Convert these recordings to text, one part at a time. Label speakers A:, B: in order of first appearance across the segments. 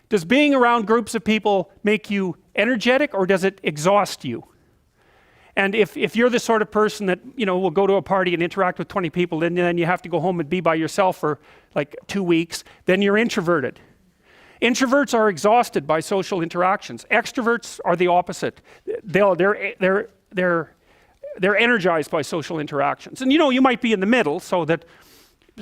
A: Does being around groups of people make you energetic, or does it exhaust you? And if you're the sort of person that, you know, will go to a party and interact with 20 people, and then you have to go home and be by yourself for like 2 weeks, then you're introverted. Introverts are exhausted by social interactions. Extroverts are the opposite. They're energized by social interactions. And you know, you might be in the middle, so that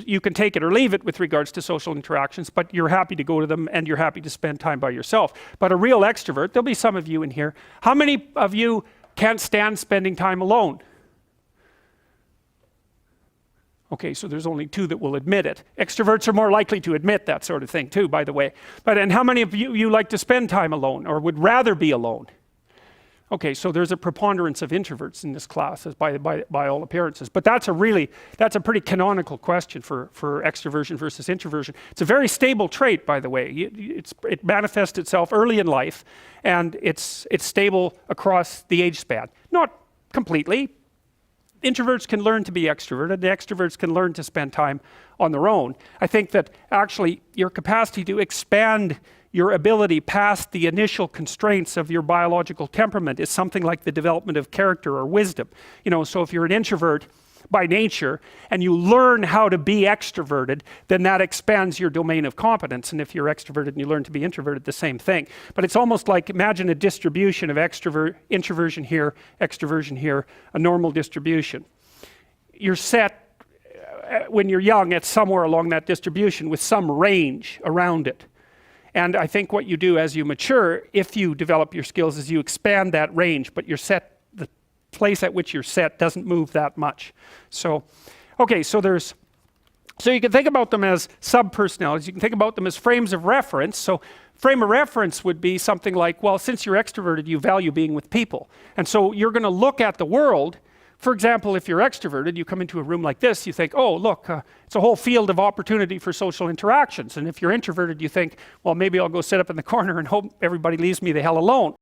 A: you can take it or leave it with regards to social interactions, but you're happy to go to them and you're happy to spend time by yourself. But a real extrovert, there'll be some of you in here. How many of you can't stand spending time alone? Okay, so there's only 2 that will admit it. Extroverts are more likely to admit that sort of thing too, by the way. And how many of you like to spend time alone or would rather be alone? Okay, so there's a preponderance of introverts in this class, by all appearances. But that's a pretty canonical question for extroversion versus introversion. It's a very stable trait, by the way. It manifests itself early in life, and it's stable across the age span. Not completely. Introverts can learn to be extroverted. The extroverts can learn to spend time on their own. I think that actually your capacity to expand your ability past the initial constraints of your biological temperament is something like the development of character or wisdom. You know, so if you're an introvert by nature and you learn how to be extroverted, then that expands your domain of competence. And if you're extroverted and you learn to be introverted, the same thing. But it's almost like, imagine a distribution of introversion here, extroversion here, a normal distribution. You're set when you're young at somewhere along that distribution with some range around it. And I think what you do as you mature, if you develop your skills, is you expand that range, but the place at which you're set doesn't move that much. So, okay, so you can think about them as sub-personalities. You can think about them as frames of reference. So frame of reference would be something like, well, since you're extroverted, you value being with people. And so you're going to look at the world. For example, if you're extroverted, you come into a room like this, you think, oh, look, it's a whole field of opportunity for social interactions. And if you're introverted, you think, well, maybe I'll go sit up in the corner and hope everybody leaves me the hell alone.